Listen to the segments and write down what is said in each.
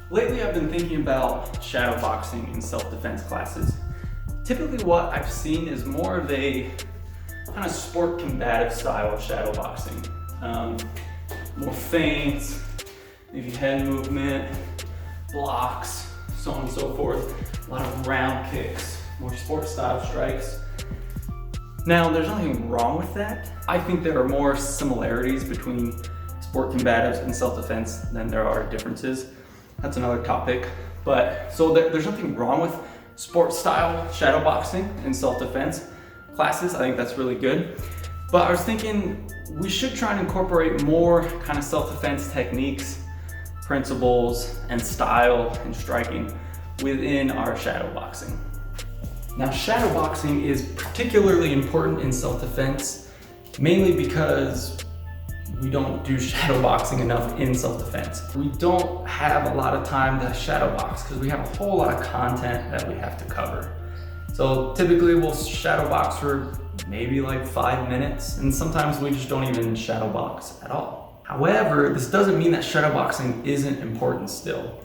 Lately, I've been thinking about shadow boxing in self-defense classes. Typically what I've seen is more of a kind of sport combative style of shadow boxing. More feints, maybe head movement, blocks, so on and so forth. A lot of round kicks, more sport style strikes. Now, there's nothing wrong with that. I think there are more similarities between sport combatives and self-defense than there are differences. That's another topic. But so there's nothing wrong with sport style shadow boxing in self-defense classes. I think that's really good. But I was thinking we should try and incorporate more kind of self-defense techniques, principles, and style and striking within our shadow boxing. Now, shadow boxing is particularly important in self-defense, mainly because we don't do shadow boxing enough in self-defense. We don't have a lot of time to shadow box because we have a whole lot of content that we have to cover. So typically we'll shadow box for maybe like 5 minutes, and sometimes we just don't even shadow box at all. However, this doesn't mean that shadow boxing isn't important still.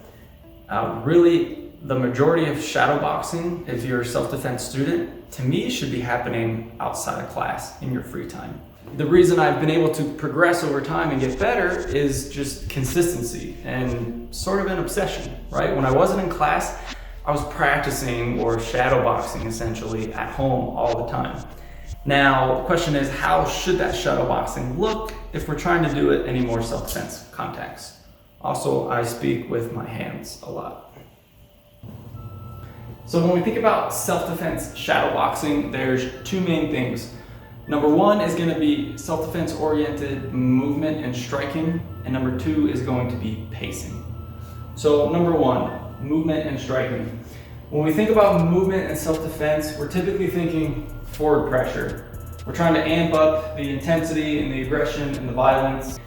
Really, the majority of shadow boxing, if you're a self-defense student, to me should be happening outside of class in your free time. The reason I've been able to progress over time and get better is just consistency and sort of an obsession, right? When I wasn't in class, I was practicing or shadow boxing essentially at home all the time. Now, the question is, how should that shadow boxing look if we're trying to do it in any more self-defense contexts? Also, I speak with my hands a lot. So when we think about self-defense shadow boxing, there's two main things. Number one is going to be self-defense oriented movement and striking, and number two is going to be pacing. So number one, movement and striking. When we think about movement and self-defense, we're typically thinking forward pressure. We're trying to amp up the intensity and the aggression and the violence.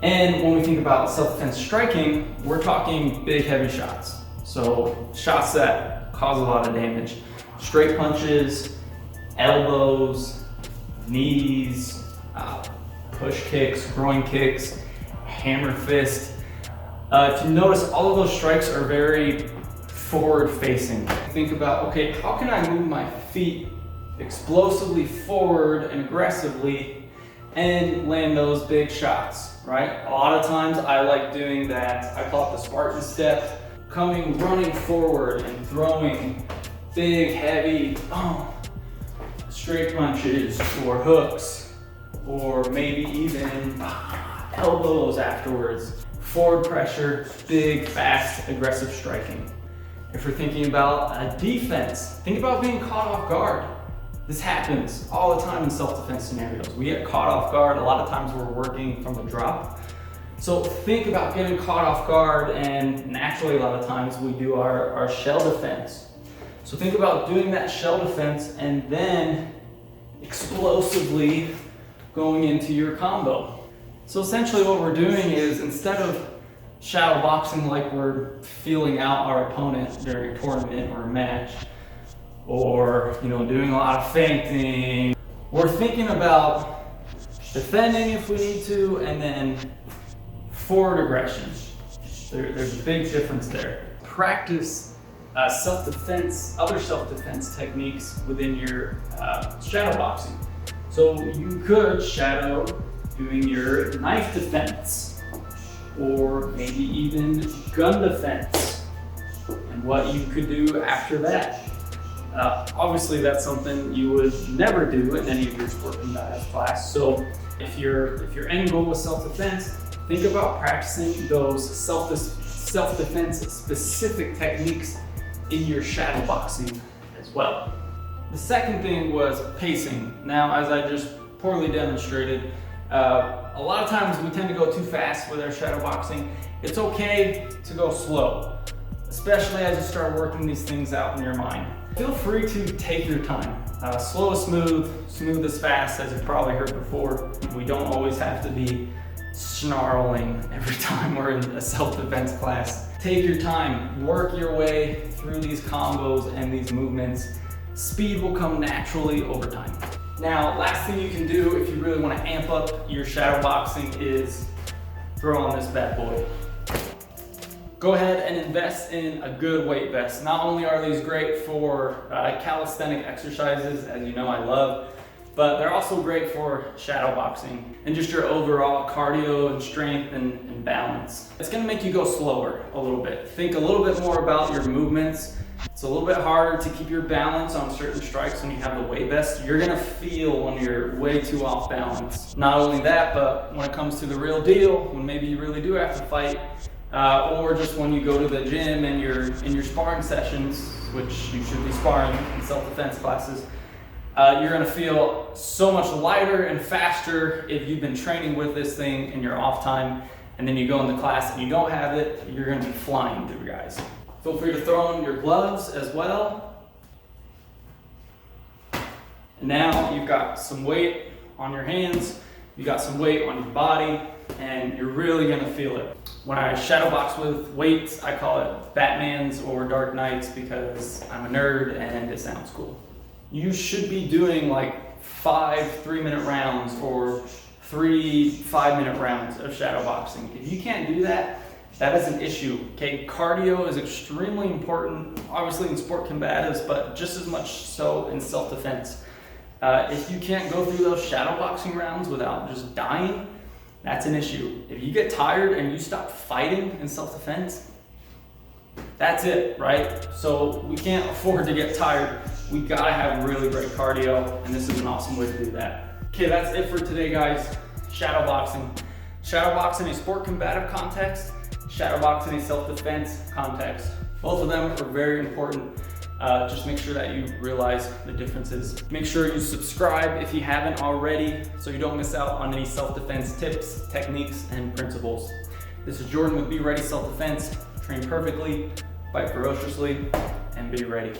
And when we think about self-defense striking, we're talking big, heavy shots. So shots that cause a lot of damage. Straight punches, elbows, knees, push kicks, groin kicks, hammer fist. If you notice, all of those strikes are very forward facing. Think about, okay, how can I move my feet explosively forward and aggressively and land those big shots, right? A lot of times I like doing that, I call it the Spartan step, running forward and throwing big, heavy, straight punches or hooks, or maybe even elbows afterwards. Forward pressure, big, fast, aggressive striking. If we're thinking about a defense, think about being caught off guard. This happens all the time in self-defense scenarios. We get caught off guard. A lot of times we're working from the drop. So think about getting caught off guard, and naturally a lot of times we do our shell defense. So think about doing that shell defense and then explosively going into your combo. So essentially what we're doing is, instead of shadow boxing like we're feeling out our opponent during a tournament or a match, or doing a lot of feinting, we're thinking about defending if we need to, and then forward aggression. There's a big difference there. Practice self-defense, other self-defense techniques within your shadow boxing. So you could shadow doing your knife defense, or maybe even gun defense, and what you could do after that. Obviously that's something you would never do in any of your sport combative class. So if your end goal is self-defense, think about practicing those self-defense specific techniques in your shadow boxing as well. The second thing was pacing. Now, as I just poorly demonstrated, a lot of times we tend to go too fast with our shadow boxing. It's okay to go slow, especially as you start working these things out in your mind. Feel free to take your time. Slow is smooth, smooth is fast, as you've probably heard before. We don't always have to be snarling every time we're in a self-defense class. Take your time, work your way through these combos and these movements. Speed will come naturally over time. Now, last thing you can do if you really want to amp up your shadow boxing is throw on this bad boy. go ahead and invest in a good weight vest. Not only are these great for calisthenic exercises, as you know I love, but they're also great for shadow boxing and just your overall cardio and strength and balance. It's gonna make you go slower a little bit. Think a little bit more about your movements. It's a little bit harder to keep your balance on certain strikes when you have the weight vest. You're gonna feel when you're way too off balance. Not only that, but when it comes to the real deal, when maybe you really do have to fight, or just when you go to the gym and you're in your sparring sessions, which you should be sparring in self-defense classes, you're gonna feel so much lighter and faster if you've been training with this thing in your off time, and then you go into class and you don't have it, you're gonna be flying through, guys. Feel free to throw in your gloves as well. And now you've got some weight on your hands, you got some weight on your body, and you're really gonna feel it. When I shadow box with weights, I call it Batman's or Dark Knights because I'm a nerd and it sounds cool. You should be doing like 5 3-minute rounds or 3 5-minute rounds of shadow boxing. If you can't do that, that is an issue. Okay, cardio is extremely important, obviously in sport combatives, but just as much so in self-defense. If you can't go through those shadow boxing rounds without just dying, that's an issue. If you get tired and you stop fighting in self-defense, that's it, right? So we can't afford to get tired. We gotta have really great cardio, and this is an awesome way to do that. Okay, that's it for today, guys. Shadow boxing. Shadow boxing in a sport combative context, shadow boxing in a self-defense context. Both of them are very important. Just make sure that you realize the differences. Make sure you subscribe if you haven't already so you don't miss out on any self-defense tips, techniques, and principles. This is Jordan with Be Ready Self-Defense. Train perfectly, fight ferociously, and be ready.